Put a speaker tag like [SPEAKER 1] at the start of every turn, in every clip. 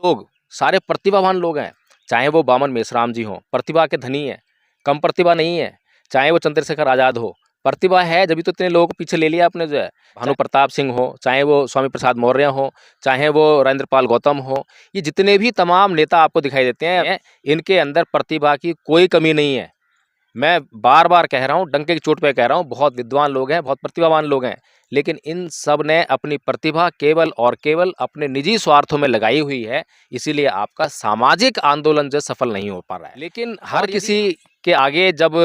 [SPEAKER 1] लोग सारे प्रतिभावान लोग हैं, चाहे वो बामन मेश्राम जी हों, प्रतिभा के धनी हैं, कम प्रतिभा नहीं है, चाहे वो चंद्रशेखर आज़ाद हो, प्रतिभा है जभी तो इतने लोगों को पीछे ले लिया आपने जो है। भानु प्रताप सिंह हो, चाहे वो स्वामी प्रसाद मौर्य हो, चाहे वो राजेंद्र पाल गौतम हो, ये जितने भी तमाम नेता आपको दिखाई देते हैं, इनके अंदर प्रतिभा की कोई कमी नहीं है। मैं बार-बार कह रहा हूँ, डंके की चोट पे कह रहा हूँ, बहुत विद्वान लोग हैं, बहुत प्रतिभावान लोग हैं, लेकिन इन सब ने अपनी प्रतिभा केवल और केवल अपने निजी स्वार्थों में लगाई हुई है, इसीलिए आपका सामाजिक आंदोलन जो सफल नहीं हो पा रहा है। लेकिन हर किसी के आगे जब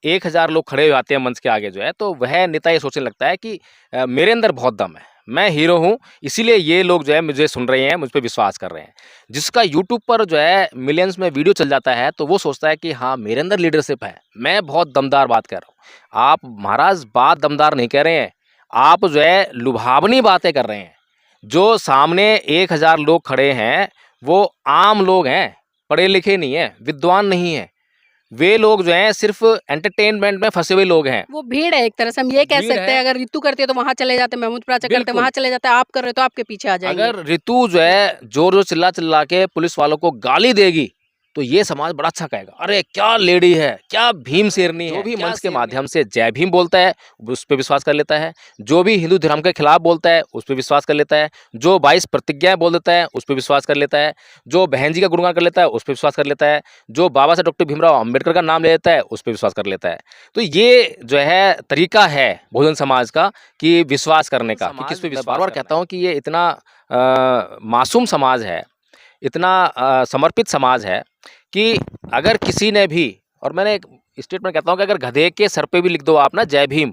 [SPEAKER 1] 1000 लोग खड़े हो जाते हैं मंच के आगे जो है, तो वह नेता ये सोचने लगता है कि मेरे अंदर बहुत दम है, मैं हीरो हूँ, इसीलिए ये लोग जो है मुझे सुन रहे हैं, मुझ पे विश्वास कर रहे हैं। जिसका यूट्यूब पर जो है मिलियंस में वीडियो चल जाता है, तो वो सोचता है कि हाँ, मेरे अंदर लीडरशिप है, मैं बहुत दमदार बात कर रहा हूँ। आप महाराज बात दमदार नहीं कह रहे हैं, आप जो है लुभावनी बातें कर रहे हैं। जो सामने 1000 लोग खड़े हैं, वो आम लोग हैं, पढ़े लिखे नहीं हैं, विद्वान नहीं हैं। वे लोग जो हैं सिर्फ एंटरटेनमेंट में फंसे हुए लोग हैं।
[SPEAKER 2] वो भीड़ है एक तरह से, हम ये कह सकते हैं। अगर रितु करती है तो वहां चले जाते हैं, महमूद प्राचा करते हैं वहां चले जाते हैं, आप कर रहे हो तो आपके पीछे आ जाएंगे।
[SPEAKER 1] अगर रितु जो है जोर जोर चिल्ला चिल्ला के पुलिस वालों को गाली देगी, तो ये समाज बड़ा अच्छा कहेगा, अरे क्या लेडी है, क्या भीम शेरनी है। जो भी मंच के माध्यम से जय भीम बोलता है, उस पर विश्वास कर लेता है। जो भी हिंदू धर्म के खिलाफ बोलता है, उस पर विश्वास कर लेता है। जो 22 प्रतिज्ञाएं बोल देता है, उस पर विश्वास कर लेता है। जो बहन जी का गुणगान कर लेता है, उस पर विश्वास कर लेता है। जो बाबा साहब डॉक्टर भीमराव अम्बेडकर का नाम ले लेता है, उस पर विश्वास कर लेता है। तो ये जो है तरीका है बहुजन समाज का कि विश्वास करने का, कि किस पे विश्वास। बार बार कहता हूँ कि ये इतना मासूम समाज है, इतना समर्पित समाज है कि अगर किसी ने भी, और मैंने एक स्टेटमेंट कहता हूँ कि अगर गधे के सर पे भी लिख दो आप ना जय भीम,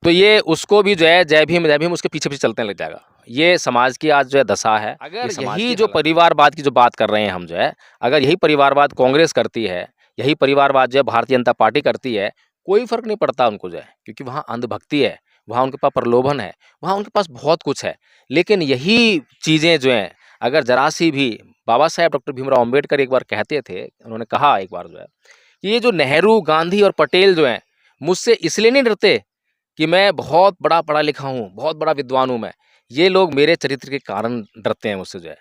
[SPEAKER 1] तो ये उसको भी जो है जय भीम उसके पीछे पीछे चलने लग जाएगा। ये समाज की आज जो है दशा है। अगर यही जो परिवारवाद की जो बात कर रहे हैं हम जो है, अगर यही परिवारवाद कांग्रेस करती है, यही परिवारवाद जो है भारतीय जनता पार्टी करती है, कोई फर्क नहीं पड़ता उनको जो है, क्योंकि वहाँ अंधभक्ति है, वहाँ उनके पास प्रलोभन है, वहाँ उनके पास बहुत कुछ है। लेकिन यही चीज़ें जो हैं, अगर जरा सी भी, बाबा साहेब डॉक्टर भीमराव अम्बेडकर एक बार कहते थे, उन्होंने कहा एक बार जो है कि ये जो नेहरू, गांधी और पटेल जो हैं, मुझसे इसलिए नहीं डरते कि मैं बहुत बड़ा पढ़ा लिखा हूँ, बहुत बड़ा विद्वान हूँ मैं, ये लोग मेरे चरित्र के कारण डरते हैं मुझसे जो है।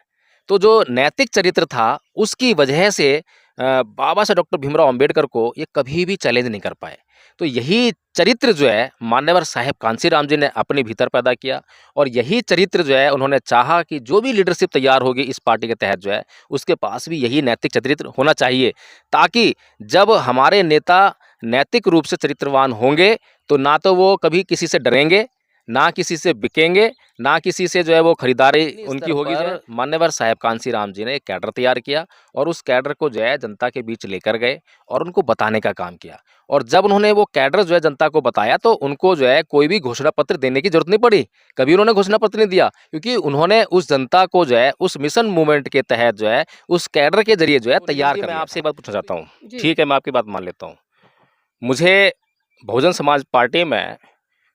[SPEAKER 1] तो जो नैतिक चरित्र था, उसकी वजह से बाबा साहब डॉक्टर भीमराव अम्बेडकर को ये कभी भी चैलेंज नहीं कर पाए। तो यही चरित्र जो है मान्यवर साहेब कांशीराम जी ने अपने भीतर पैदा किया, और यही चरित्र जो है उन्होंने चाहा कि जो भी लीडरशिप तैयार होगी इस पार्टी के तहत जो है, उसके पास भी यही नैतिक चरित्र होना चाहिए, ताकि जब हमारे नेता नैतिक रूप से चरित्रवान होंगे, तो ना तो वो कभी किसी से डरेंगे, ना किसी से बिकेंगे, ना किसी से जो है वो खरीदारी उनकी होगी। मान्यवर साहेब कांशीराम जी ने एक कैडर तैयार किया, और उस कैडर को जो है जनता के बीच लेकर गए और उनको बताने का काम किया। और जब उन्होंने वो कैडर जो है जनता को बताया, तो उनको जो है कोई भी घोषणा पत्र देने की जरूरत नहीं पड़ी। कभी उन्होंने घोषणा पत्र नहीं दिया, क्योंकि उन्होंने उस जनता को जो है उस मिशन मूवमेंट के तहत जो है उस कैडर के जरिए जो है तैयार कर। मैं आपसे एक बात पूछना चाहता हूँ, ठीक है, मैं आपकी बात मान लेता हूँ। मुझे बहुजन समाज पार्टी में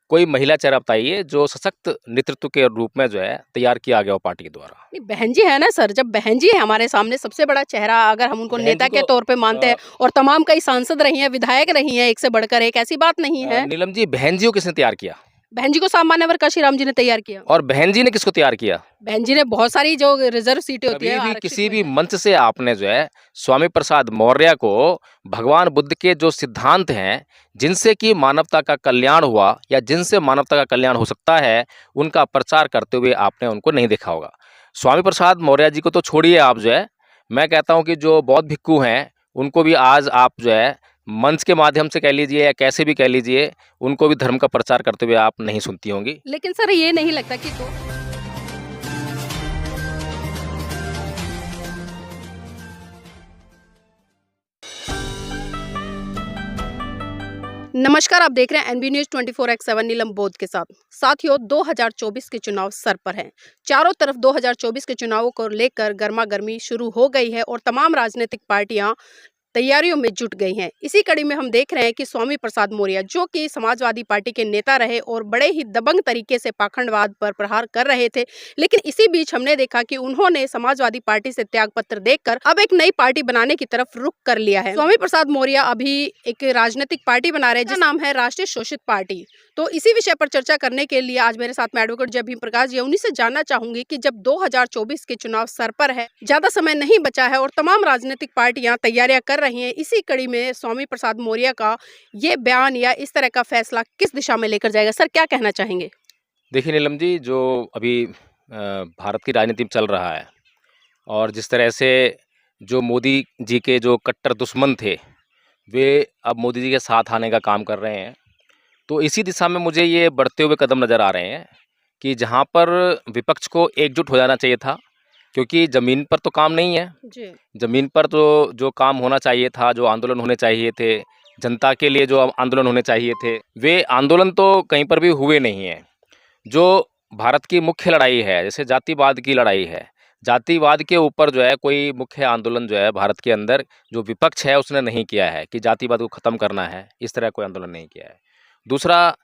[SPEAKER 1] कोई महिला चेहरा बताइए जो सशक्त नेतृत्व के रूप में जो है तैयार किया गया हो पार्टी के द्वारा।
[SPEAKER 2] नहीं, बहन जी है ना सर, जब बहन जी है हमारे सामने सबसे बड़ा चेहरा, अगर हम उनको नेता के तौर पे मानते हैं, और तमाम कई सांसद रही हैं, विधायक रही हैं, एक से बढ़कर एक, ऐसी बात नहीं है।
[SPEAKER 1] नीलम जी, बहन जी को किसने तैयार किया?
[SPEAKER 2] बहन जी को सामान्यवर काशीराम जी ने तैयार किया।
[SPEAKER 1] और बहन जी ने किसको तैयार किया?
[SPEAKER 2] बहन जी ने बहुत सारी जो रिजर्व सीटें होती है,
[SPEAKER 1] भी किसी भी मंच से आपने जो है स्वामी प्रसाद मौर्य को भगवान बुद्ध के जो सिद्धांत हैं, जिनसे कि मानवता का कल्याण हुआ या जिनसे मानवता का कल्याण हो सकता है, उनका प्रचार करते हुए आपने उनको नहीं देखा होगा। स्वामी प्रसाद मौर्य जी को तो छोड़िए, आप जो है, मैं कहता हूँ कि जो बौद्ध भिक्खु हैं, उनको भी आज आप जो है मंच के माध्यम से कह लीजिए या कैसे भी कह लीजिए, उनको भी धर्म का प्रचार करते हुए आप नहीं सुनती होंगी।
[SPEAKER 2] लेकिन सर ये नहीं लगता कि नमस्कार, आप देख रहे हैं एनबी न्यूज 24x7 नीलम बोध के साथ। साथियों, 2024 के चुनाव सर पर हैं। चारों तरफ 2024 के चुनावों को लेकर गर्मा गर्मी शुरू हो गई है, और तमाम राजनीतिक पार्टियां तैयारियों में जुट गई हैं। इसी कड़ी में हम देख रहे हैं कि स्वामी प्रसाद मौर्य, जो कि समाजवादी पार्टी के नेता रहे और बड़े ही दबंग तरीके से पाखंडवाद पर प्रहार कर रहे थे, लेकिन इसी बीच हमने देखा कि उन्होंने समाजवादी पार्टी से त्यागपत्र देकर अब एक नई पार्टी बनाने की तरफ रुख कर लिया है। स्वामी प्रसाद मौर्य अभी एक राजनीतिक पार्टी बना रहे हैं जिसका नाम है राष्ट्रीय शोषित पार्टी। तो इसी विषय पर चर्चा करने के लिए आज मेरे साथ में एडवोकेट जय भीम प्रकाश जी, उन्हीं से जानना चाहूंगी कि जब 2024 के चुनाव सर पर है, ज्यादा समय नहीं बचा है और तमाम राजनीतिक पार्टियां तैयारियां कर रही हैं, इसी कड़ी में स्वामी प्रसाद मौर्य का ये बयान या इस तरह का फैसला किस दिशा में लेकर जाएगा? सर, क्या कहना चाहेंगे?
[SPEAKER 1] देखिए नीलम जी, जो अभी भारत की राजनीति में चल रहा है और जिस तरह से जो मोदी जी के जो कट्टर दुश्मन थे वे अब मोदी जी के साथ आने का काम कर रहे हैं, तो इसी दिशा में मुझे ये बढ़ते हुए कदम नज़र आ रहे हैं कि जहाँ पर विपक्ष को एकजुट हो जाना चाहिए था, क्योंकि ज़मीन पर तो काम नहीं है।
[SPEAKER 2] जी।
[SPEAKER 1] ज़मीन पर तो जो काम होना चाहिए था, जो आंदोलन होने चाहिए थे, जनता के लिए जो आंदोलन होने चाहिए थे, वे आंदोलन तो कहीं पर भी हुए नहीं हैं। जो भारत की मुख्य लड़ाई है, जैसे जातिवाद की लड़ाई है, जातिवाद के ऊपर जो है कोई मुख्य आंदोलन जो है भारत के अंदर जो विपक्ष है उसने नहीं किया है कि जातिवाद को ख़त्म करना है, इस तरह कोई आंदोलन नहीं किया है। दूसरा,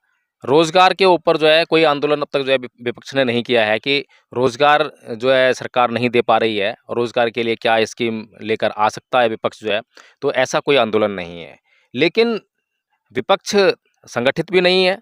[SPEAKER 1] रोज़गार के ऊपर जो है कोई आंदोलन अब तक जो है विपक्ष ने नहीं किया है कि रोज़गार जो है सरकार नहीं दे पा रही है और रोज़गार के लिए क्या स्कीम लेकर आ सकता है विपक्ष जो है, तो ऐसा कोई आंदोलन नहीं है। लेकिन विपक्ष संगठित भी नहीं है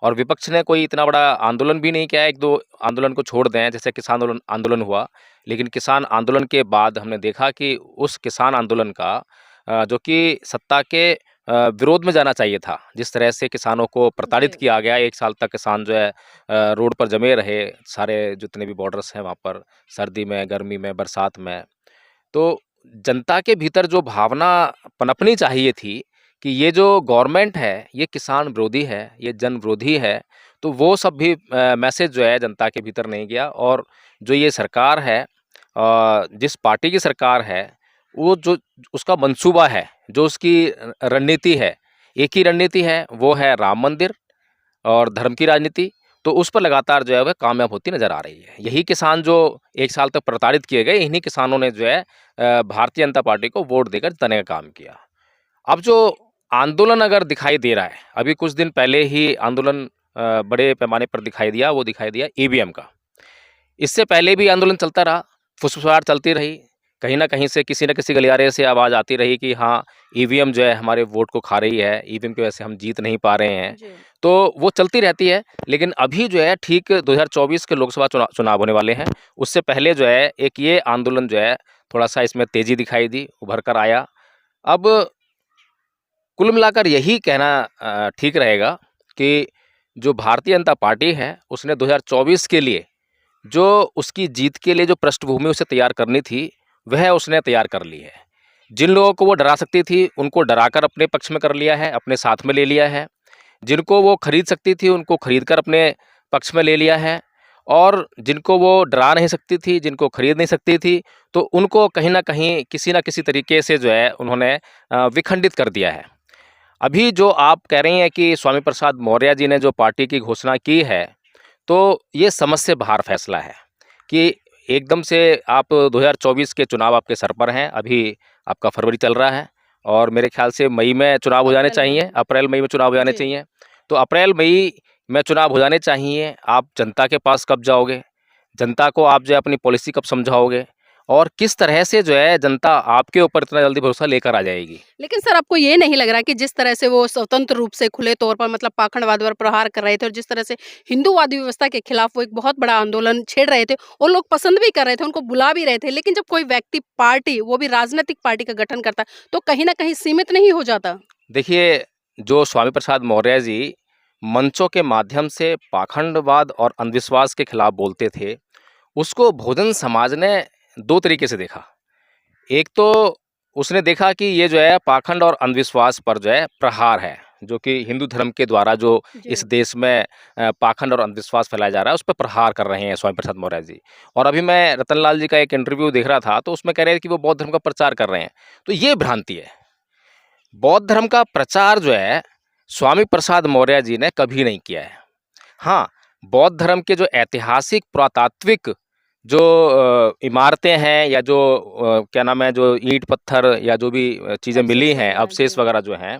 [SPEAKER 1] और विपक्ष ने कोई इतना बड़ा आंदोलन भी नहीं किया है। 1-2 आंदोलन को छोड़ दें, जैसे किसान आंदोलन हुआ, लेकिन किसान आंदोलन के बाद हमने देखा कि उस किसान आंदोलन का जो कि सत्ता के विरोध में जाना चाहिए था, जिस तरह से किसानों को प्रताड़ित
[SPEAKER 2] जी।
[SPEAKER 1] किया गया, 1 साल तक किसान जो है रोड पर जमे रहे, सारे जितने भी बॉर्डर्स हैं वहाँ पर, सर्दी में, गर्मी में, बरसात में। तो जनता के भीतर जो भावना पनपनी चाहिए थी कि ये जो गवर्नमेंट है, ये किसान विरोधी है, ये जन विरोधी है, तो वो सब भी मैसेज जो है जनता के भीतर नहीं गया। और जो ये सरकार है, जिस पार्टी की सरकार है, वो जो उसका मंसूबा है, जो उसकी रणनीति है, एक ही रणनीति है, वो है राम मंदिर और धर्म की राजनीति। तो उस पर लगातार जो है वह कामयाब होती नज़र आ रही है। यही किसान जो 1 साल तक प्रताड़ित किए गए, इन्हीं किसानों ने जो है भारतीय जनता पार्टी को वोट देकर जिताने का काम किया। अब जो आंदोलन अगर दिखाई दे रहा है, अभी कुछ दिन पहले ही आंदोलन बड़े पैमाने पर दिखाई दिया, वो दिखाई दिया ईवीएम का। इससे पहले भी आंदोलन चलता रहा, फुसफुसाहट चलती रही, कहीं न कहीं से किसी न किसी गलियारे से आवाज़ आती रही कि हाँ, ईवीएम जो है हमारे वोट को खा रही है, ईवीएम की वजह से हम जीत नहीं पा रहे हैं।
[SPEAKER 2] जी।
[SPEAKER 1] तो वो चलती रहती है, लेकिन अभी जो है ठीक 2024 के लोकसभा चुनाव होने वाले हैं, उससे पहले जो है एक ये आंदोलन जो है थोड़ा-सा इसमें तेज़ी दिखाई दी, उभर कर आया। अब कुल मिलाकर यही कहना ठीक रहेगा कि जो भारतीय जनता पार्टी है, उसने 2024 के लिए जो उसकी जीत के लिए जो पृष्ठभूमि उसे तैयार करनी थी, वह उसने तैयार कर ली है। जिन लोगों को वो डरा सकती थी, उनको डराकर अपने पक्ष में कर लिया है, अपने साथ में ले लिया है। जिनको वो खरीद सकती थी, उनको खरीदकर अपने पक्ष में ले लिया है। और जिनको वो डरा नहीं सकती थी, जिनको खरीद नहीं सकती थी, तो उनको कहीं न कहीं, किसी न किसी तरीके से जो है उन्होंने विखंडित कर दिया है। अभी जो आप कह रही हैं कि स्वामी प्रसाद मौर्य जी ने जो पार्टी की घोषणा की है, तो ये समझ से बाहर फैसला है कि एकदम से आप 2024 के चुनाव आपके सर पर हैं, अभी आपका फरवरी चल रहा है और मेरे ख्याल से मई में चुनाव हो जाने चाहिए, अप्रैल-मई में चुनाव हो जाने
[SPEAKER 2] जी।
[SPEAKER 1] चाहिए। तो अप्रैल-मई में चुनाव हो जाने चाहिए, आप जनता के पास कब जाओगे? जनता को आप जो है अपनी पॉलिसी कब समझाओगे? और किस तरह से जो है जनता आपके ऊपर इतना जल्दी भरोसा लेकर आ जाएगी?
[SPEAKER 2] लेकिन सर, आपको ये नहीं लग रहा कि जिस तरह से वो स्वतंत्र रूप से खुले तौर पर मतलब पाखंडवाद पर प्रहार कर रहे थे और जिस तरह से हिंदूवादी व्यवस्था के खिलाफ वो एक बहुत बड़ा आंदोलन छेड़ रहे थे और लोग पसंद भी कर रहे थे, उनको बुला भी रहे थे, लेकिन जब कोई व्यक्ति पार्टी, वो भी राजनीतिक पार्टी का गठन करता है, तो कहीं न कहीं सीमित नहीं हो जाता?
[SPEAKER 1] देखिए, जो स्वामी प्रसाद मौर्य जी मंचों के माध्यम से पाखंडवाद और अंधविश्वास के खिलाफ बोलते थे, उसको बहुजन समाज ने 2 तरीके से देखा। एक तो उसने देखा कि ये जो है पाखंड और अंधविश्वास पर जो है प्रहार है, जो कि हिंदू धर्म के द्वारा जो
[SPEAKER 2] जी।
[SPEAKER 1] इस देश में पाखंड और अंधविश्वास फैलाया जा रहा है, उस पे प्रहार कर रहे हैं स्वामी प्रसाद मौर्य जी। और अभी मैं रतनलाल जी का एक इंटरव्यू देख रहा था, तो उसमें कह रहे हैं कि वो बौद्ध धर्म का प्रचार कर रहे हैं। तो ये भ्रांति है। बौद्ध धर्म का प्रचार जो है स्वामी प्रसाद मौर्य जी ने कभी नहीं किया है। हाँ, बौद्ध धर्म के जो ऐतिहासिक पुरातात्विक जो इमारतें हैं या जो क्या नाम है, जो ईंट पत्थर या जो भी चीज़ें मिली हैं, अवशेष वगैरह जो हैं,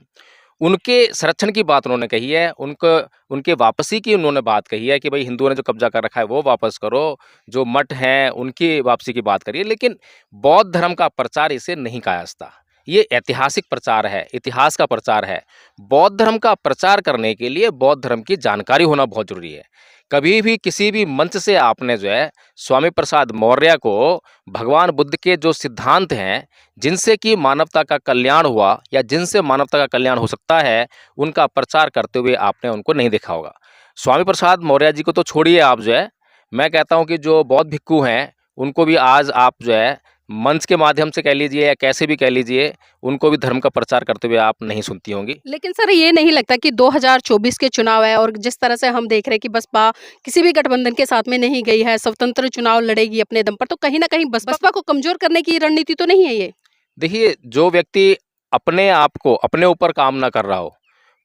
[SPEAKER 1] उनके संरक्षण की बात उन्होंने कही है। उनके वापसी की उन्होंने बात कही है कि भाई हिंदुओं ने जो कब्जा कर रखा है वो वापस करो, जो मठ हैं उनकी वापसी की बात करिए। लेकिन बौद्ध धर्म का प्रचार इसे नहीं कायस्था। ये ऐतिहासिक प्रचार है, इतिहास का प्रचार है। बौद्ध धर्म का प्रचार करने के लिए बौद्ध धर्म की जानकारी होना बहुत ज़रूरी है। कभी भी किसी भी मंच से आपने जो है स्वामी प्रसाद मौर्य को भगवान बुद्ध के जो सिद्धांत हैं, जिनसे कि मानवता का कल्याण हुआ या जिनसे मानवता का कल्याण हो सकता है, उनका प्रचार करते हुए आपने उनको नहीं देखा होगा। स्वामी प्रसाद मौर्य जी को तो छोड़िए आप जो है, मैं कहता हूँ कि जो बौद्ध भिक्खु हैं, उनको भी आज आप जो है मंच के माध्यम से कह लीजिए या कैसे भी कह लीजिए, उनको भी धर्म का प्रचार करते हुए आप नहीं सुनती होंगी।
[SPEAKER 2] लेकिन सर ये नहीं लगता कि 2024 के चुनाव है और जिस तरह से हम देख रहे हैं कि बसपा किसी भी गठबंधन के साथ में नहीं गई है, स्वतंत्र चुनाव लड़ेगी अपने दम पर, तो कहीं ना कहीं बसपा को कमजोर करने की रणनीति तो नहीं है ये?
[SPEAKER 1] देखिए, जो व्यक्ति अपने आप को अपने ऊपर काम ना कर रहा हो,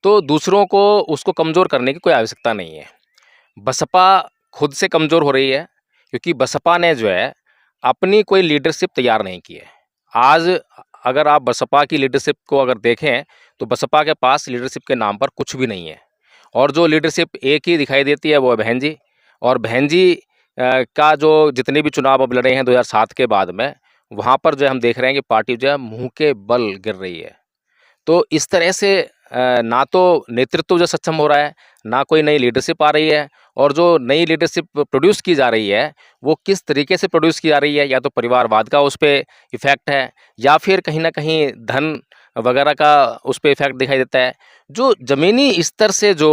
[SPEAKER 1] तो दूसरों को उसको कमज़ोर करने की कोई आवश्यकता नहीं है। बसपा खुद से कमज़ोर हो रही है, क्योंकि बसपा ने जो है अपनी कोई लीडरशिप तैयार नहीं की है। आज अगर आप बसपा की लीडरशिप को अगर देखें, तो बसपा के पास लीडरशिप के नाम पर कुछ भी नहीं है। और जो लीडरशिप एक ही दिखाई देती है वो है बहन जी। और बहन जी का जो जितने भी चुनाव अब लड़े हैं 2007 के बाद में, वहाँ पर जो है हम देख रहे हैं कि पार्टी जो है मुँह के बल गिर रही है। तो इस तरह से ना तो नेतृत्व जो सक्षम हो रहा है, ना कोई नई लीडरशिप आ रही है। और जो नई लीडरशिप प्रोड्यूस की जा रही है, वो किस तरीके से प्रोड्यूस की जा रही है, या तो परिवारवाद का उस पे इफ़ेक्ट है, या फिर कहीं न कहीं धन वगैरह का उस पे इफ़ेक्ट दिखाई देता है। जो ज़मीनी स्तर से जो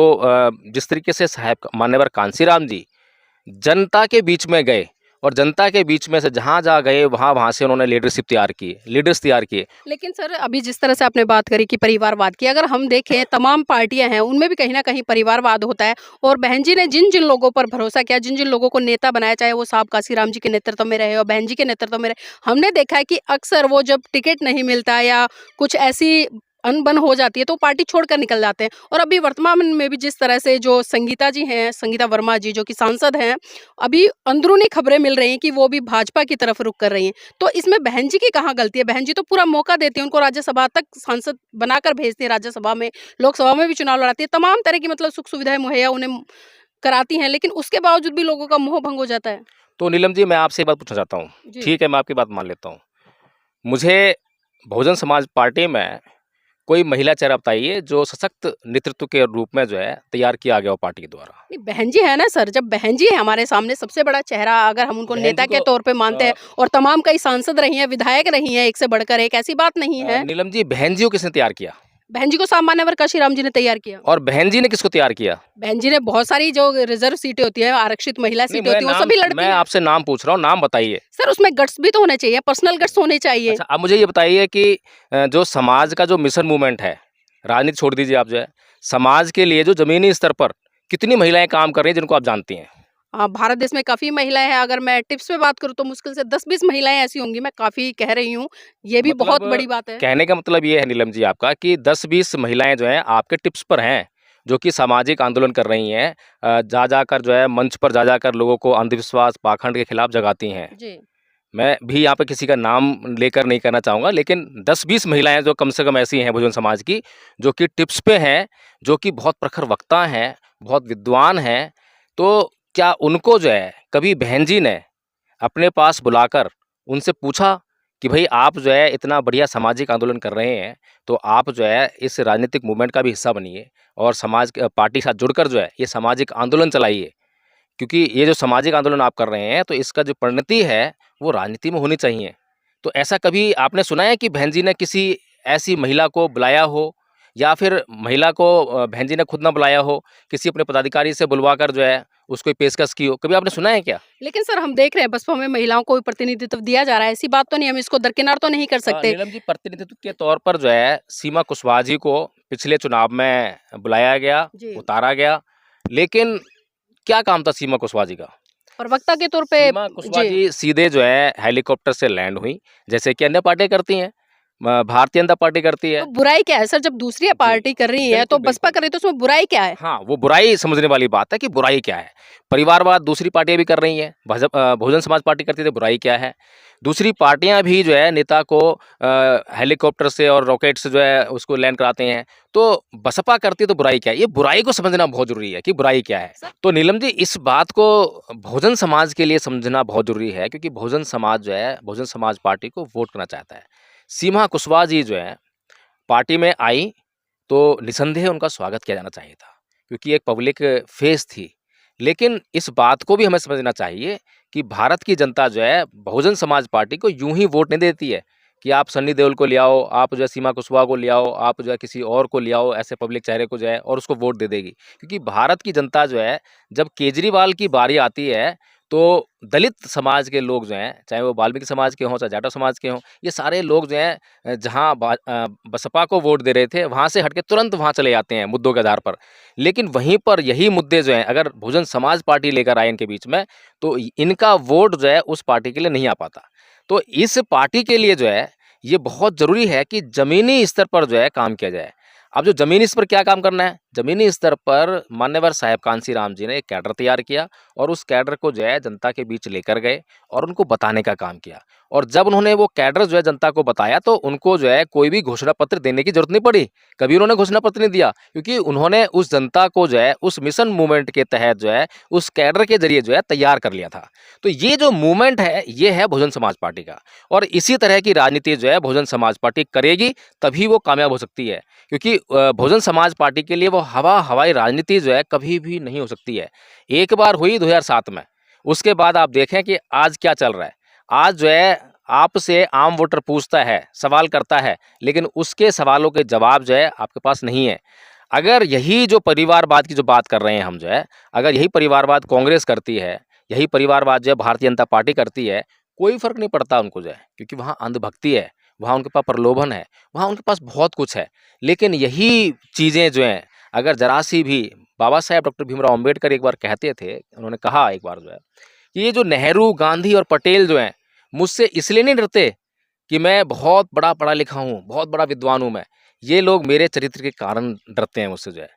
[SPEAKER 1] जिस तरीके से साहब मान्यवर कांशीराम जी जनता के बीच में गए, और जनता के बीच में से जहाँ-जहाँ गए वहाँ से उन्होंने लीडरशिप तैयार की, लीडर्स तैयार किए।
[SPEAKER 2] लेकिन सर अभी जिस तरह से आपने बात करी कि परिवारवाद की, अगर हम देखें तमाम पार्टियां हैं उनमें भी कहीं ना कहीं परिवारवाद होता है। और बहन जी ने जिन जिन लोगों पर भरोसा किया, जिन जिन लोगों को नेता बनाया, चाहे वो साहब काशीराम जी के नेतृत्व में रहे और बहन जी के नेतृत्व में रहे, हमने देखा है कि अक्सर वो जब टिकट नहीं मिलता या कुछ ऐसी अनबन हो जाती है तो पार्टी छोड़कर निकल जाते हैं। और अभी वर्तमान में भी जिस तरह से जो संगीता जी हैं, संगीता वर्मा जी जो कि सांसद हैं, अभी अंदरूनी खबरें मिल रही हैं कि वो भी भाजपा की तरफ रुख कर रही हैं। तो इसमें बहन जी की कहाँ गलती है? बहन जी तो पूरा मौका देती हैं, उनको राज्यसभा तक सांसद बनाकर भेजती हैं, राज्यसभा में, लोकसभा में भी चुनाव लड़ाती है, तमाम तरह की मतलब सुख सुविधाएं मुहैया उन्हें कराती हैं, लेकिन उसके बावजूद भी लोगों का मोह भंग हो जाता है।
[SPEAKER 1] तो नीलम जी, मैं आपसे एक बात पूछना चाहता हूँ।
[SPEAKER 2] जी।
[SPEAKER 1] ठीक है, मैं आपकी बात मान लेता हूँ। मुझे बहुजन समाज पार्टी में कोई महिला चेहरा बताइए जो सशक्त नेतृत्व के रूप में जो है तैयार किया गया हो पार्टी के द्वारा।
[SPEAKER 2] नहीं, बहन जी है ना सर, जब बहन जी है हमारे सामने सबसे बड़ा चेहरा, अगर हम उनको
[SPEAKER 1] बहन
[SPEAKER 2] नेता
[SPEAKER 1] जी
[SPEAKER 2] के
[SPEAKER 1] को
[SPEAKER 2] तौर पे मानते हैं, और तमाम कई सांसद रही हैं, विधायक रही हैं, एक से बढ़कर एक, ऐसी बात नहीं है।
[SPEAKER 1] नीलम जी, बहन जी को किसने तैयार किया?
[SPEAKER 2] बहन जी को साहब मान्यवर काशीराम जी ने तैयार किया।
[SPEAKER 1] और बहन जी ने किसको तैयार किया?
[SPEAKER 2] बहन जी ने बहुत सारी जो रिजर्व सीटें होती हैं, आरक्षित महिला
[SPEAKER 1] नहीं,
[SPEAKER 2] सीटें होती हैं, वो सभी लड़ती
[SPEAKER 1] मैं
[SPEAKER 2] हैं।
[SPEAKER 1] आपसे नाम पूछ रहा हूँ, नाम बताइए।
[SPEAKER 2] सर उसमें गट्स भी तो होने चाहिए, पर्सनल गट्स होने चाहिए।
[SPEAKER 1] अच्छा, अब मुझे ये बताइए कि जो समाज का जो मिशन मूवमेंट है, राजनीति छोड़ दीजिए आप जो है, समाज के लिए जो ज़मीनी स्तर पर कितनी महिलाएँ काम कर रही हैं जिनको आप जानती हैं?
[SPEAKER 2] भारत देश में काफ़ी महिलाएँ हैं, अगर मैं टिप्स में बात करूँ तो मुश्किल से 10-20 महिलाएँ ऐसी होंगी, मैं काफ़ी कह रही हूँ, ये भी बहुत
[SPEAKER 1] मतलब
[SPEAKER 2] बड़ी बात है।
[SPEAKER 1] कहने का मतलब ये है नीलम जी आपका कि 10-20 महिलाएँ जो हैं आपके टिप्स पर हैं, जो कि सामाजिक आंदोलन कर रही हैं, जा जाकर जो है मंच पर जा जाकर लोगों को अंधविश्वास, पाखंड के खिलाफ जगाती हैं।
[SPEAKER 2] जी।
[SPEAKER 1] मैं भी यहाँ पे किसी का नाम लेकर नहीं कहना चाहूँगा, लेकिन 10-20 महिलाएँ जो कम से कम ऐसी हैं बहुजन समाज की, जो कि टिप्स पे हैं, जो कि बहुत प्रखर वक्ता हैं, बहुत विद्वान हैं। तो क्या उनको जो है कभी बहन जी ने अपने पास बुलाकर उनसे पूछा कि भई आप जो है इतना बढ़िया सामाजिक आंदोलन कर रहे हैं, तो आप जो है इस राजनीतिक मूवमेंट का भी हिस्सा बनिए और पार्टी के साथ जुड़कर जो है ये सामाजिक आंदोलन चलाइए? क्योंकि ये जो सामाजिक आंदोलन आप कर रहे हैं, तो इसका जो परिणति है, वो राजनीति में होनी चाहिए। तो ऐसा कभी आपने सुना है कि बहन जी ने किसी ऐसी महिला को बुलाया हो, या फिर महिला को बहन जी ने खुद ना बुलाया हो, किसी अपने पदाधिकारी से बुलवाकर जो है उसको पेशकश की हो? कभी आपने सुना है क्या?
[SPEAKER 2] लेकिन सर हम देख रहे हैं बसपा में महिलाओं को भी प्रतिनिधित्व दिया जा रहा है, ऐसी बात तो नहीं, हम इसको दरकिनार तो नहीं कर सकते।
[SPEAKER 1] नीलम जी, प्रतिनिधित्व के तौर पर जो है सीमा कुशवाहा जी को पिछले चुनाव में बुलाया गया,
[SPEAKER 2] जी।
[SPEAKER 1] उतारा गया, लेकिन क्या काम था सीमा कुशवाहा जी का?
[SPEAKER 2] प्रवक्ता के तौर पे
[SPEAKER 1] सीमा कुशवाहा
[SPEAKER 2] जी।
[SPEAKER 1] जी सीधे जो है हेलीकॉप्टर से लैंड हुई, जैसे कि अन्य पार्टियाँ करती हैं। भारतीय जनता पार्टी करती है।
[SPEAKER 2] तो बुराई क्या है सर? जब दूसरी पार्टी कर रही है तो
[SPEAKER 1] बिल्कुल,
[SPEAKER 2] बसपा कर रही है, तो उसमें बुराई क्या है?
[SPEAKER 1] हाँ, वो बुराई समझने वाली बात है कि बुराई क्या है। परिवारवाद दूसरी पार्टियाँ भी कर रही हैं, बहुजन समाज पार्टी करती है, तो बुराई क्या है? दूसरी पार्टियाँ भी जो है नेता को हेलीकॉप्टर से और रॉकेट से जो है उसको लैंड कराते हैं, तो बसपा करती है तो बुराई क्या है? ये बुराई को समझना बहुत ज़रूरी है कि बुराई क्या है। तो नीलम जी, इस बात को बहुजन समाज के लिए समझना बहुत ज़रूरी है, क्योंकि बहुजन समाज जो है, बहुजन समाज पार्टी को वोट करना चाहता है। सीमा कुशवाहा जी जो हैं, पार्टी में आई तो निसंदेह उनका स्वागत किया जाना चाहिए था, क्योंकि एक पब्लिक फेस थी। लेकिन इस बात को भी हमें समझना चाहिए कि भारत की जनता जो है बहुजन समाज पार्टी को यूं ही वोट नहीं देती है कि आप सन्नी देओल को ले आओ, आप जो है सीमा कुशवाहा को ले आओ, आप जो है किसी और को ले आओ, ऐसे पब्लिक चेहरे को जो है और उसको वोट दे देगी। क्योंकि भारत की जनता जो है, जब केजरीवाल की बारी आती है तो दलित समाज के लोग जो हैं, चाहे वो वाल्मीकि समाज के हों, चाहे जाटव समाज के हों, ये सारे लोग जो हैं जहाँ बसपा को वोट दे रहे थे, वहाँ से हट के तुरंत वहाँ चले जाते हैं मुद्दों के आधार पर। लेकिन वहीं पर यही मुद्दे जो हैं, अगर बहुजन समाज पार्टी लेकर आए इनके बीच में, तो इनका वोट जो है उस पार्टी के लिए नहीं आ पाता। तो इस पार्टी के लिए जो है, ये बहुत ज़रूरी है कि ज़मीनी स्तर पर जो है काम किया जाए। अब जो ज़मीनी स्तर पर क्या काम करना है? ज़मीनी स्तर पर मान्यवर साहब कांसी राम जी ने एक कैडर तैयार किया और उस कैडर को जो है जनता के बीच लेकर गए और उनको बताने का काम किया। और जब उन्होंने वो कैडर जो है जनता को बताया, तो उनको जो है कोई भी घोषणा पत्र देने की ज़रूरत नहीं पड़ी। कभी उन्होंने घोषणा पत्र नहीं दिया, क्योंकि उन्होंने उस जनता को जो है उस मिशन मूवमेंट के तहत जो है उस कैडर के ज़रिए जो है तैयार कर लिया था। तो ये जो मूवमेंट है, ये है बहुजन समाज पार्टी का, और इसी तरह की राजनीति जो है बहुजन समाज पार्टी करेगी, तभी वो कामयाब हो सकती है। क्योंकि बहुजन समाज पार्टी के लिए वो हवाई राजनीति जो है कभी भी नहीं हो सकती है। एक बार हुई 2007 में, उसके बाद आप देखें कि आज क्या चल रहा है। आज जो है आपसे आम वोटर पूछता है, सवाल करता है, लेकिन उसके सवालों के जवाब जो है आपके पास नहीं है। अगर यही जो परिवारवाद की जो बात कर रहे हैं हम जो है, अगर यही परिवारवाद कांग्रेस करती है, यही परिवारवाद जो है भारतीय जनता पार्टी करती है, कोई फ़र्क नहीं पड़ता उनको जो है, क्योंकि वहाँ अंधभक्ति है, वहाँ उनके पास प्रलोभन है, वहाँ उनके पास बहुत कुछ है। लेकिन यही चीज़ें जो हैं, अगर ज़रा-सी भी, बाबा साहेब डॉक्टर भीमराव अम्बेडकर एक बार कहते थे, उन्होंने कहा एक बार जो है, कि ये जो नेहरू, गांधी और पटेल जो हैं, मुझसे इसलिए नहीं डरते कि मैं बहुत बड़ा पढ़ा लिखा हूँ, बहुत बड़ा विद्वान हूँ मैं। ये लोग मेरे चरित्र के कारण डरते हैं मुझसे जो है।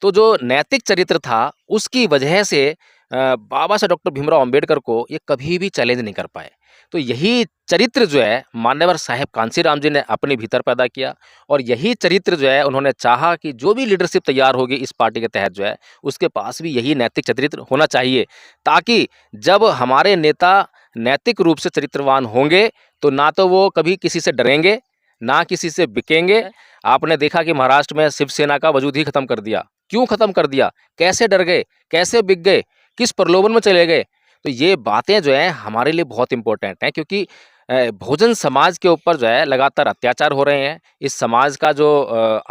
[SPEAKER 1] तो जो नैतिक चरित्र था, उसकी वजह से बाबा साहब डॉक्टर भीमराव अम्बेडकर को ये कभी भी चैलेंज नहीं कर पाए। तो यही चरित्र जो है मान्यवर साहेब कांसी राम जी ने अपने भीतर पैदा किया, और यही चरित्र जो है उन्होंने चाहा कि जो भी लीडरशिप तैयार होगी इस पार्टी के तहत जो है, उसके पास भी यही नैतिक चरित्र होना चाहिए, ताकि जब हमारे नेता नैतिक रूप से चरित्रवान होंगे, तो ना तो वो कभी किसी से डरेंगे, ना किसी से बिकेंगे। आपने देखा कि महाराष्ट्र में शिवसेना का वजूद ही खत्म कर दिया। क्यों खत्म कर दिया? कैसे डर गए? कैसे बिक गए? किस प्रलोभन में चले गए? तो ये बातें जो हैं हमारे लिए बहुत इम्पोर्टेंट हैं, क्योंकि बहुजन समाज के ऊपर जो है लगातार अत्याचार हो रहे हैं। इस समाज का जो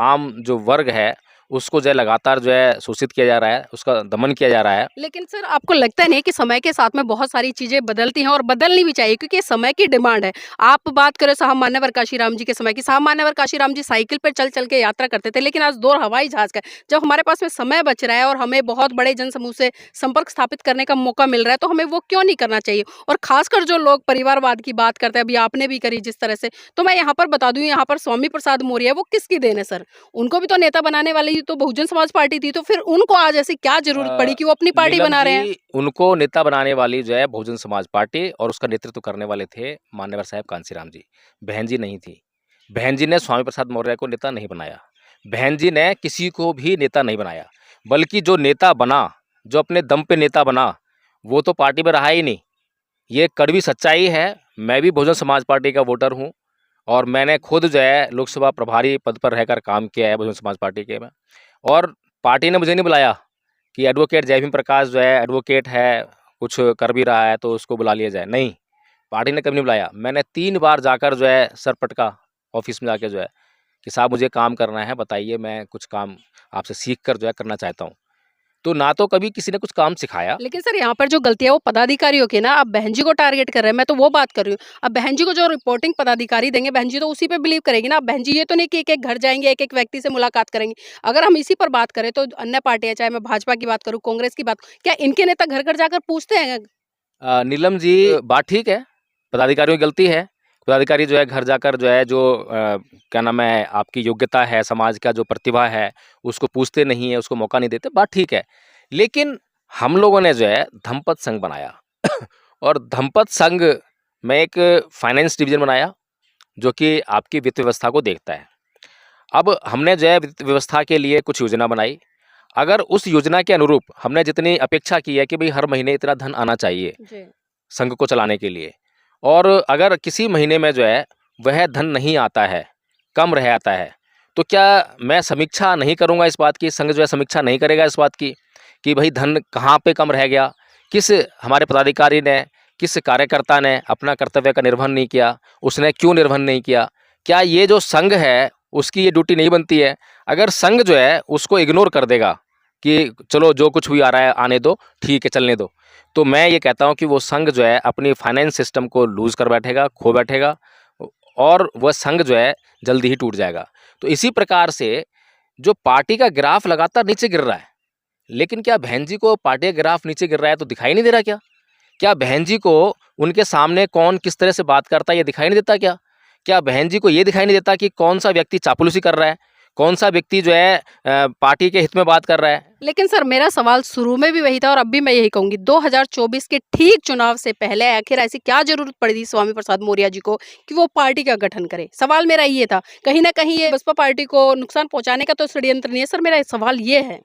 [SPEAKER 1] आम जो वर्ग है, उसको जो है लगातार जो है शोषित किया जा रहा है, उसका दमन किया जा रहा है।
[SPEAKER 2] लेकिन सर, आपको लगता नहीं कि समय के साथ में बहुत सारी चीज़ें बदलती हैं और बदलनी भी चाहिए, क्योंकि ये समय की डिमांड है। आप बात करें साहब मान्यवर काशीराम जी के समय की, साहब मान्यवर काशीराम जी साइकिल पे चल-चल के यात्रा करते थे, लेकिन आज दौर हवाई जहाज़ का है। जब हमारे पास में समय बच रहा है और हमें बहुत बड़े जनसमूह से संपर्क स्थापित करने का मौका मिल रहा है, तो हमें वो क्यों नहीं करना चाहिए? और ख़ासकर जो लोग परिवारवाद की बात करते हैं, अभी आपने भी करी जिस तरह से, तो मैं यहाँ पर बता दूँ, यहाँ पर स्वामी प्रसाद मौर्य वो किसकी देन है सर? उनको भी तो नेता बनाने वाली तो बहुजन समाज पार्टी थी, तो फिर उनको आज ऐसी क्या ज़रूरत पड़ी कि वो अपनी पार्टी
[SPEAKER 1] नीलम
[SPEAKER 2] बना रहे हैं?
[SPEAKER 1] जी, उनको नेता बनाने वाली जो है बहुजन समाज पार्टी, और उसका नेतृत्व करने वाले थे मान्यवर साहब कांसीराम जी। बहन जी नहीं थी। बहन जी ने स्वामी प्रसाद मौर्य को नेता नहीं बनाया। बहन जी ने किसी को भी नेता नहीं बनाया। बल्कि जो नेता बना, जो अपने दम पे नेता बना, वो तो पार्टी में रहा ही नहीं। ये कड़वी सच्चाई है। मैं भी बहुजन समाज पार्टी का वोटर हूँ, और मैंने खुद जो है लोकसभा प्रभारी पद पर रहकर काम किया है बहुजन समाज पार्टी के में। और पार्टी ने मुझे नहीं बुलाया कि एडवोकेट जयभीम प्रकाश जो है एडवोकेट है, कुछ कर भी रहा है तो उसको बुला लिया जाए। नहीं, पार्टी ने कभी नहीं बुलाया। मैंने 3 बार जाकर जो है सर पटका ऑफ़िस में जाके जो है कि साहब मुझे काम करना है, बताइए, मैं कुछ काम आपसे सीख कर जो है करना चाहता हूँ। तो ना तो कभी किसी ने कुछ काम सिखाया।
[SPEAKER 2] लेकिन सर, यहाँ पर जो गलतियाँ वो पदाधिकारियों की है ना, आप बहन जी को टारगेट कर रहे हैं, मैं तो वो बात कर रही हूँ। अब बहन जी को जो रिपोर्टिंग पदाधिकारी देंगे, बहन जी तो उसी पे बिलीव करेगी ना। अब बहन जी ये तो नहीं कि एक-एक घर जाएँगे, एक-एक व्यक्ति से मुलाकात करेंगे। अगर हम इसी पर बात करें तो अन्य पार्टियाँ, चाहे मैं भाजपा की बात करूँ, कांग्रेस की बात, क्या इनके नेता घर-घर जाकर पूछते हैं?
[SPEAKER 1] नीलम जी, बात ठीक है, पदाधिकारियों की गलती है। पदाधिकारी जो है घर जाकर जो है जो क्या नाम है आपकी योग्यता है, समाज का जो प्रतिभा है उसको पूछते नहीं है, उसको मौका नहीं देते, बात ठीक है। लेकिन हम लोगों ने जो है धम्मपद संघ बनाया और धम्मपद संघ में एक फाइनेंस डिवीजन बनाया जो कि आपकी वित्त व्यवस्था को देखता है। अब हमने जो है वित्त व्यवस्था के लिए कुछ योजना बनाई। अगर उस योजना के अनुरूप हमने जितनी अपेक्षा की है कि भाई हर महीने इतना धन आना चाहिए
[SPEAKER 2] जी।
[SPEAKER 1] संघ को चलाने के लिए, और अगर किसी महीने में जो है वह धन नहीं आता है, कम रह आता है, तो क्या मैं समीक्षा नहीं करूंगा इस बात की, संघ जो है समीक्षा नहीं करेगा इस बात की कि भाई धन कहाँ पे कम रह गया, किस हमारे पदाधिकारी ने, किस कार्यकर्ता ने अपना कर्तव्य का निर्वहन नहीं किया, उसने क्यों निर्वहन नहीं किया? क्या ये जो संघ है उसकी ये ड्यूटी नहीं बनती है? अगर संघ जो है उसको इग्नोर कर देगा कि चलो जो कुछ भी आ रहा है आने दो, ठीक है चलने दो, तो मैं ये कहता हूँ कि वो संघ जो है अपनी फाइनेंस सिस्टम को लूज़ कर बैठेगा, खो बैठेगा, और वह संघ जो है जल्दी ही टूट जाएगा। तो इसी प्रकार से जो पार्टी का ग्राफ लगातार नीचे गिर रहा है, लेकिन क्या बहन जी को पार्टी का ग्राफ नीचे गिर रहा है तो दिखाई नहीं दे रहा क्या? क्या बहन जी को उनके सामने कौन किस तरह से बात करता है ये दिखाई नहीं देता क्या? क्या बहन जी को ये दिखाई नहीं देता कि कौन सा व्यक्ति चापलूसी कर रहा है, कौन सा व्यक्ति जो है पार्टी के हित में बात कर रहा है?
[SPEAKER 2] लेकिन सर मेरा सवाल शुरू में भी वही था और अब भी मैं यही कहूंगी, 2024 के ठीक चुनाव से पहले आखिर ऐसी क्या जरूरत पड़ी थी स्वामी प्रसाद मौर्य जी को कि वो पार्टी का गठन करे? सवाल मेरा ये था। कहीं ना कहीं ये बसपा पार्टी को नुकसान पहुंचाने का तो षड्यंत्र नहीं है सर, मेरा सवाल ये है।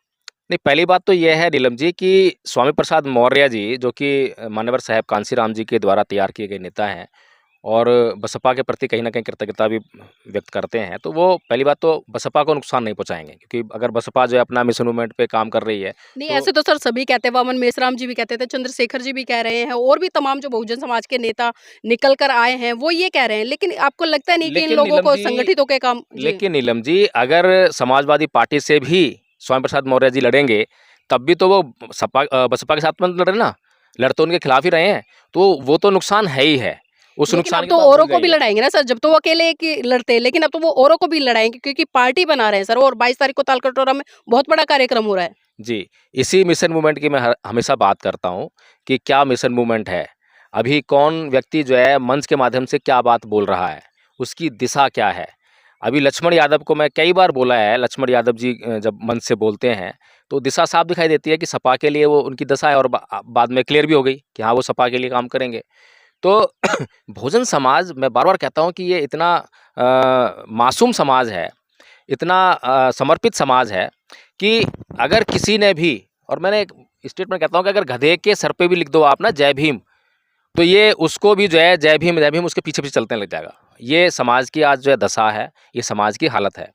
[SPEAKER 1] नहीं, पहली बात तो यह है नीलम जी कि स्वामी प्रसाद मौर्य जी जो कि मान्यवर साहब कांसीराम जी के द्वारा तैयार किए गए नेता हैं और बसपा के प्रति कहीं न कहीं कृतज्ञता भी व्यक्त करते हैं, तो वो पहली बात तो बसपा को नुकसान नहीं पहुँचाएँगे, क्योंकि अगर बसपा जो है अपना मिशन मूवमेंट पे काम कर रही है
[SPEAKER 2] नहीं
[SPEAKER 1] तो
[SPEAKER 2] ऐसे तो सर सभी कहते हैं, वामन मेश्राम जी भी कहते थे, चंद्रशेखर जी भी कह रहे हैं और भी तमाम जो बहुजन समाज के नेता निकल कर आए हैं वो ये कह रहे हैं। लेकिन आपको लगता नहीं कि इन
[SPEAKER 1] लेकिन
[SPEAKER 2] लोगों
[SPEAKER 1] नीलम
[SPEAKER 2] को
[SPEAKER 1] जी
[SPEAKER 2] संगठित होकर काम जी।
[SPEAKER 1] लेकिन नीलम जी अगर समाजवादी पार्टी से भी स्वामी प्रसाद मौर्य जी लड़ेंगे, तब भी तो वो बसपा के साथ में लड़ रहे ना, लड़ तो उनके खिलाफ ही रहे हैं, तो वो तो नुकसान है ही है। उस
[SPEAKER 2] लेकिन
[SPEAKER 1] नुकसान
[SPEAKER 2] अब
[SPEAKER 1] की
[SPEAKER 2] तो
[SPEAKER 1] तो आप
[SPEAKER 2] औरों
[SPEAKER 1] भूल
[SPEAKER 2] को भी
[SPEAKER 1] जाइए।
[SPEAKER 2] लड़ाएंगे ना सर, जब तो वो अकेले की लड़ते, लेकिन अब तो वो औरों को भी लड़ाएंगे क्योंकि पार्टी बना रहे हैं सर, और 22 तारीख को तालकटोरा में बहुत बड़ा कार्यक्रम हो रहा है।
[SPEAKER 1] जी, इसी मिशन मूवमेंट की मैं हमेशा बात करता हूँ कि क्या मिशन मूवमेंट है, अभी कौन व्यक्ति जो है मंच के माध्यम से क्या बात बोल रहा है, उसकी दिशा क्या है। अभी लक्ष्मण यादव को मैं कई बार बोला है, लक्ष्मण यादव जी जब मंच से बोलते हैं तो दिशा साफ दिखाई देती है कि सपा के लिए वो उनकी दशा है, और बाद में क्लियर भी हो गई कि हाँ वो सपा के लिए काम करेंगे। तो बहुजन समाज, मैं बार बार कहता हूँ कि ये इतना मासूम समाज है, इतना समर्पित समाज है कि अगर किसी ने भी, और मैंने एक स्टेटमेंट कहता हूँ कि अगर गधे के सर पे भी लिख दो आप ना जय भीम, तो ये उसको भी जो है जय भीम उसके पीछे पीछे चलने लग जाएगा। ये समाज की आज जो है दशा है, ये समाज की हालत है,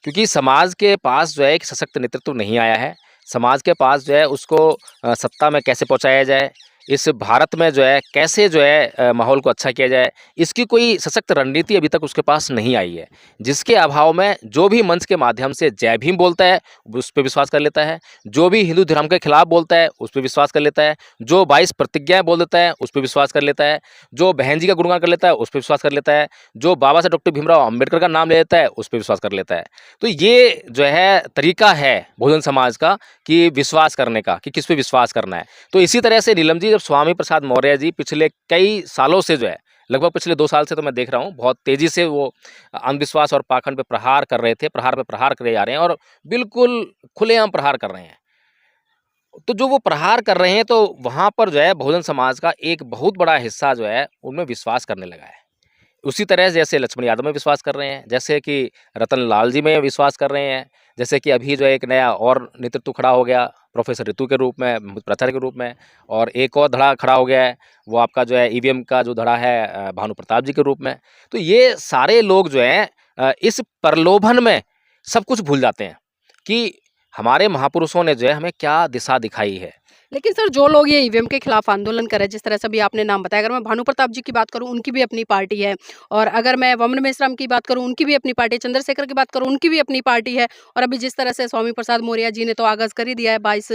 [SPEAKER 1] क्योंकि समाज के पास जो है एक सशक्त नेतृत्व नहीं आया है। समाज के पास जो है उसको सत्ता में कैसे पहुंचाया जाए, इस भारत में जो है कैसे जो है माहौल को अच्छा किया जाए, इसकी कोई सशक्त रणनीति अभी तक उसके पास नहीं आई है, जिसके अभाव में जो भी मंच के माध्यम से जय भीम बोलता है उस पर विश्वास कर लेता है, जो भी हिंदू धर्म के खिलाफ बोलता है उस पर विश्वास कर लेता है, जो 22 प्रतिज्ञाएं बोल देता है उस पर विश्वास कर लेता है, जो बहन जी का गुणगान कर लेता है उस पर विश्वास कर लेता है, जो बाबा साहब डॉक्टर भीमराव अम्बेडकर का नाम ले लेता है उस पर विश्वास कर लेता है। तो ये जो है तरीका है बहुजन समाज का कि विश्वास करने का, कि किस पे विश्वास करना है। तो इसी तरह से नीलम जी, जब स्वामी प्रसाद मौर्य जी पिछले कई सालों से जो है, लगभग पिछले 2 साल से तो मैं देख रहा हूँ बहुत तेज़ी से वो अंधविश्वास और पाखंड पे प्रहार कर रहे थे, प्रहार पे प्रहार करे जा रहे हैं और बिल्कुल खुलेआम प्रहार कर रहे हैं। तो जो वो प्रहार कर रहे हैं तो वहाँ पर जो है बहुजन समाज का एक बहुत बड़ा हिस्सा जो है उनमें विश्वास करने लगा है। उसी तरह जैसे लक्ष्मण यादव में विश्वास कर रहे हैं, जैसे कि रतन लाल जी में विश्वास कर रहे हैं, जैसे कि अभी जो एक नया और नेतृत्व खड़ा हो गया प्रोफेसर ऋतु के रूप में, प्राचार्य के रूप में, और एक और धड़ा खड़ा हो गया है वो आपका जो है ईवीएम का जो धड़ा है भानु प्रताप जी के रूप में। तो ये सारे लोग जो हैं इस प्रलोभन में सब कुछ भूल जाते हैं कि हमारे महापुरुषों ने जो है हमें क्या दिशा दिखाई है।
[SPEAKER 2] लेकिन सर जो लोग ये ईवीएम के खिलाफ आंदोलन कर रहे हैं, जिस तरह से भी आपने नाम बताया, अगर मैं भानु प्रताप जी की बात करूं उनकी भी अपनी पार्टी है, और अगर मैं वामन मेश्राम की बात करूं उनकी भी अपनी पार्टी है, चंद्रशेखर की बात करूं उनकी भी अपनी पार्टी है, और अभी जिस तरह से स्वामी प्रसाद मौर्य जी ने तो आगाज कर ही दिया है, 22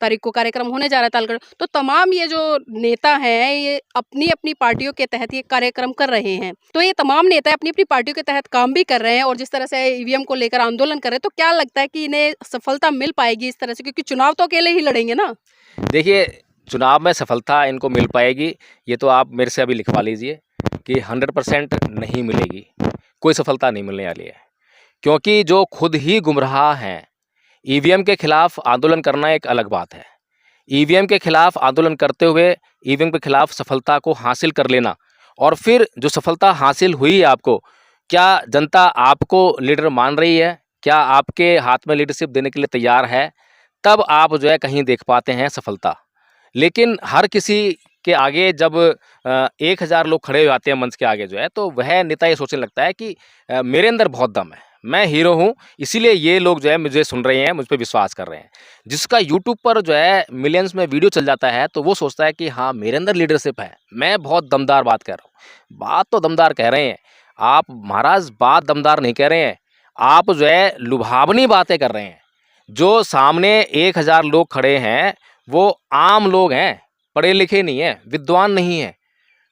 [SPEAKER 2] तारीख को कार्यक्रम होने जा रहा है तालगढ़। तो तमाम ये जो नेता हैं ये अपनी अपनी पार्टियों के तहत ये कार्यक्रम कर रहे हैं, तो ये तमाम नेता अपनी अपनी पार्टियों के तहत काम भी कर रहे हैं और जिस तरह से ईवीएम को लेकर आंदोलन कर रहे हैं, तो क्या लगता है कि इन्हें सफलता मिल पाएगी इस तरह से? क्योंकि चुनाव तो अकेले ही लड़ेंगे ना।
[SPEAKER 1] देखिए, चुनाव में सफलता इनको मिल पाएगी ये तो आप मेरे से अभी लिखवा लीजिए, कि 100% नहीं मिलेगी, कोई सफलता नहीं मिलने वाली है, क्योंकि जो खुद ही गुमराह हैं। ईवीएम के खिलाफ आंदोलन करना एक अलग बात है। ईवीएम के खिलाफ आंदोलन करते हुए ईवीएम के खिलाफ सफलता को हासिल कर लेना, और फिर जो सफलता हासिल हुई आपको, क्या जनता आपको लीडर मान रही है? क्या आपके हाथ में लीडरशिप देने के लिए तैयार है? तब आप जो है कहीं देख पाते हैं सफलता। लेकिन हर किसी के आगे जब 1000 लोग खड़े हो जाते हैं मंच के आगे जो है, तो वह नेता ये सोचने लगता है कि मेरे अंदर बहुत दम है, मैं हीरो हूँ, इसीलिए ये लोग जो है मुझे सुन रहे हैं, मुझ पे विश्वास कर रहे हैं। जिसका यूट्यूब पर जो है मिलियंस में वीडियो चल जाता है, तो वो सोचता है कि हाँ, मेरे अंदर लीडरशिप है, मैं बहुत दमदार बात कह रहा हूँ। बात तो दमदार कह रहे हैं आप महाराज, बात दमदार नहीं कह रहे हैं आप, जो है लुभावनी बातें कर रहे हैं। जो सामने 1000 लोग खड़े हैं वो आम लोग हैं, पढ़े लिखे नहीं हैं, विद्वान नहीं हैं।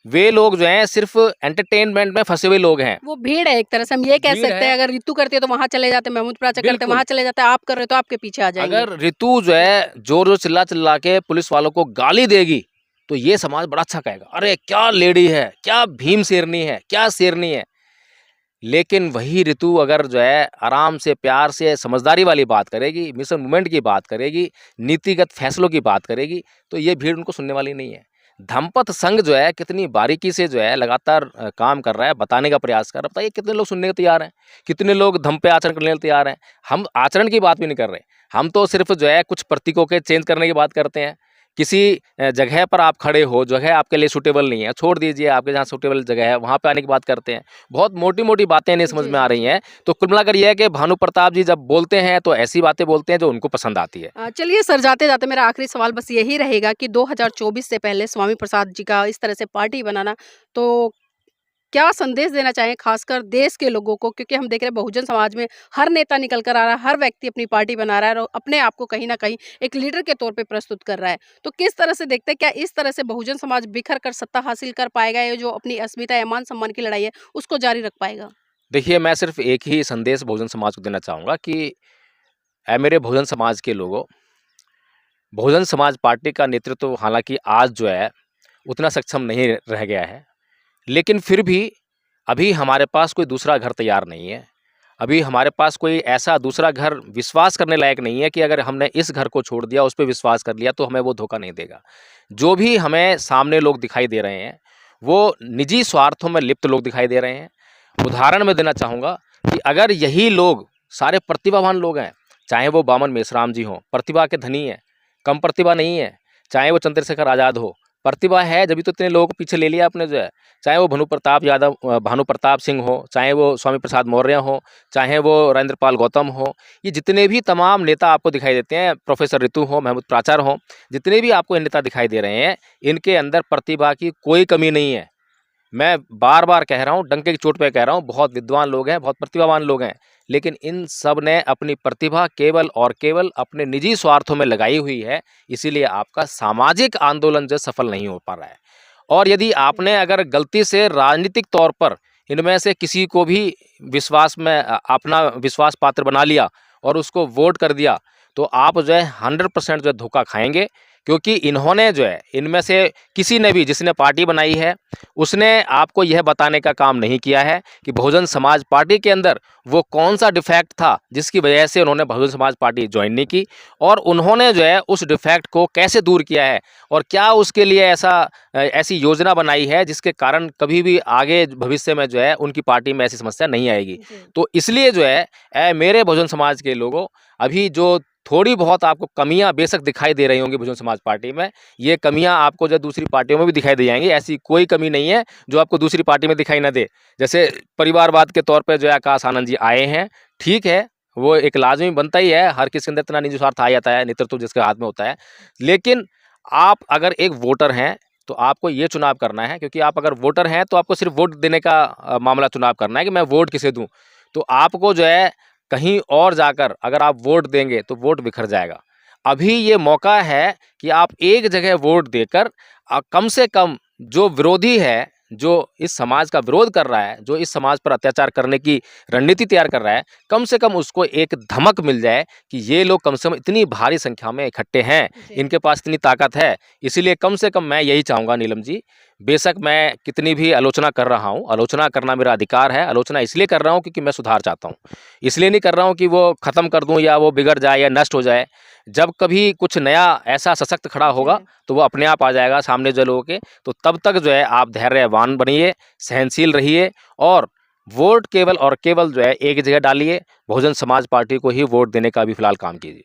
[SPEAKER 1] वे लोग जो हैं सिर्फ एंटरटेनमेंट में फंसे हुए लोग हैं।
[SPEAKER 2] वो भीड़ है एक तरह से, हम ये कह
[SPEAKER 1] भीड़
[SPEAKER 2] सकते
[SPEAKER 1] है।
[SPEAKER 2] हैं। अगर रितु करती है तो वहाँ चले जाते हैं, महमूद प्राचा करते हैं
[SPEAKER 1] बिल्कुल।
[SPEAKER 2] वहाँ चले जाते हैं, आप कर रहे हो तो आपके पीछे आ जाएंगे।
[SPEAKER 1] अगर रितु जो है जोर जोर चिल्ला चिल्ला के पुलिस वालों को गाली देगी, तो ये समाज बड़ा अच्छा कहेगा, अरे क्या लेडी है, क्या भीम शेरनी है, क्या शेरनी है। लेकिन वही रितु अगर जो है आराम से, प्यार से, समझदारी वाली बात करेगी, मिशन मूवमेंट की बात करेगी, नीतिगत फैसलों की बात करेगी, तो ये भीड़ उनको सुनने वाली नहीं है। धम्पत संघ जो है कितनी बारीकी से जो है लगातार काम कर रहा है, बताने का प्रयास कर रहा है। बताइए कितने लोग सुनने को तैयार हैं, कितने लोग धम पे आचरण करने को तैयार हैं। हम आचरण की बात भी नहीं कर रहे, हम तो सिर्फ जो है कुछ प्रतीकों के चेंज करने की बात करते हैं। किसी जगह पर आप खड़े हो, जगह आपके लिए सूटेबल नहीं है, छोड़ दीजिए, आपके जहाँ सूटेबल जगह है वहाँ पे आने की बात करते हैं। बहुत मोटी मोटी बातें नहीं समझ में आ रही हैं। तो कुल मिलाकर यह है कि भानु प्रताप जी जब बोलते हैं तो ऐसी बातें बोलते हैं जो उनको पसंद आती है।
[SPEAKER 2] चलिए सर, जाते जाते मेरा आखिरी सवाल बस यही रहेगा कि 2024 से पहले स्वामी प्रसाद जी का इस तरह से पार्टी बनाना, तो क्या संदेश देना चाहें खासकर देश के लोगों को? क्योंकि हम देख रहे हैं बहुजन समाज में हर नेता निकल कर आ रहा है, हर व्यक्ति अपनी पार्टी बना रहा है और अपने आप को कहीं ना कहीं एक लीडर के तौर पे प्रस्तुत कर रहा है। तो किस तरह से देखते हैं, क्या इस तरह से बहुजन समाज बिखर कर सत्ता हासिल कर पाएगा, या जो अपनी अस्मिता या मान सम्मान की लड़ाई है उसको जारी रख पाएगा?
[SPEAKER 1] देखिए, मैं सिर्फ एक ही संदेश बहुजन समाज को देना चाहूँगा कि ऐ मेरे बहुजन समाज के लोगों, बहुजन समाज पार्टी का नेतृत्व हालांकि आज जो है उतना सक्षम नहीं रह गया है, लेकिन फिर भी अभी हमारे पास कोई दूसरा घर तैयार नहीं है। अभी हमारे पास कोई ऐसा दूसरा घर विश्वास करने लायक नहीं है कि अगर हमने इस घर को छोड़ दिया, उस पे विश्वास कर लिया, तो हमें वो धोखा नहीं देगा। जो भी हमें सामने लोग दिखाई दे रहे हैं, वो निजी स्वार्थों में लिप्त लोग दिखाई दे रहे हैं। उदाहरण मैं देना चाहूँगा कि अगर यही लोग सारे प्रतिभावान लोग हैं, चाहे वो बामन मेश्राम जी हों, प्रतिभा के धनी हैं, कम प्रतिभा नहीं है, चाहे वो चंद्रशेखर आज़ाद हो, प्रतिभा है जब तो इतने लोगों को पीछे ले लिया आपने जो है, चाहे वो भानु प्रताप सिंह हो, चाहे वो स्वामी प्रसाद मौर्य हो, चाहे वो राजेंद्रपाल गौतम हो, ये जितने भी तमाम नेता आपको दिखाई देते हैं, प्रोफेसर रितु हो, महमूद प्राचार हो, जितने भी आपको नेता दिखाई दे रहे हैं, इनके अंदर प्रतिभा की कोई कमी नहीं है। मैं बार बार कह रहा हूँ, डंके की चोट पे कह रहा हूँ, बहुत विद्वान लोग हैं, बहुत प्रतिभावान लोग हैं, लेकिन इन सब ने अपनी प्रतिभा केवल और केवल अपने निजी स्वार्थों में लगाई हुई है। इसीलिए आपका सामाजिक आंदोलन जो सफल नहीं हो पा रहा है। और यदि आपने अगर गलती से राजनीतिक तौर पर इनमें से किसी को भी विश्वास में अपना विश्वास पात्र बना लिया और उसको वोट कर दिया, तो आप जो है 100% जो है धोखा खाएंगे। क्योंकि इन्होंने जो है, इनमें से किसी ने भी जिसने पार्टी बनाई है, उसने आपको यह बताने का काम नहीं किया है कि बहुजन समाज पार्टी के अंदर वो कौन सा डिफेक्ट था जिसकी वजह से उन्होंने बहुजन समाज पार्टी ज्वाइन नहीं की, और उन्होंने जो है उस डिफेक्ट को कैसे दूर किया है, और क्या उसके लिए ऐसी योजना बनाई है जिसके कारण कभी भी आगे भविष्य में जो है उनकी पार्टी में ऐसी समस्या नहीं आएगी। तो इसलिए जो है मेरे बहुजन समाज के लोगों, अभी जो थोड़ी बहुत आपको कमियां बेशक दिखाई दे रही होंगी बहुजन समाज पार्टी में, ये कमियां आपको जो दूसरी पार्टियों में भी दिखाई दे जाएंगी। ऐसी कोई कमी नहीं है जो आपको दूसरी पार्टी में दिखाई ना दे। जैसे परिवारवाद के तौर पे जो है आकाश आनंद जी आए हैं, ठीक है, वो एक लाजमी बनता ही है, हर किसी के अंदर इतना निजी स्वार्थ आ जाता है, नेतृत्व जिसके हाथ में होता है। लेकिन आप अगर एक वोटर हैं तो आपको ये चुनाव करना है, क्योंकि आप अगर वोटर हैं तो आपको सिर्फ वोट देने का मामला चुनाव करना है कि मैं वोट किसे दूँ। तो आपको जो है कहीं और जाकर अगर आप वोट देंगे तो वोट बिखर जाएगा। अभी ये मौका है कि आप एक जगह वोट देकर कम से कम जो विरोधी है, जो इस समाज का विरोध कर रहा है, जो इस समाज पर अत्याचार करने की रणनीति तैयार कर रहा है, कम से कम उसको एक धमक मिल जाए कि ये लोग कम से कम इतनी भारी संख्या में इकट्ठे हैं, इनके पास इतनी ताकत है। इसीलिए कम से कम मैं यही चाहूँगा नीलम जी, बेशक मैं कितनी भी आलोचना कर रहा हूँ, आलोचना करना मेरा अधिकार है। आलोचना इसलिए कर रहा हूँ क्योंकि मैं सुधार चाहता हूँ। इसलिए नहीं कर रहा हूँ कि वो ख़त्म कर दूँ या वो बिगड़ जाए या नष्ट हो जाए। जब कभी कुछ नया ऐसा सशक्त खड़ा होगा तो वो अपने आप आ जाएगा सामने जो लोगों के। तो तब तक जो है आप धैर्यवान बनिए, सहनशील रहिए और वोट केवल और केवल जो है एक जगह डालिए, बहुजन समाज पार्टी को ही वोट देने का भी फिलहाल काम कीजिए।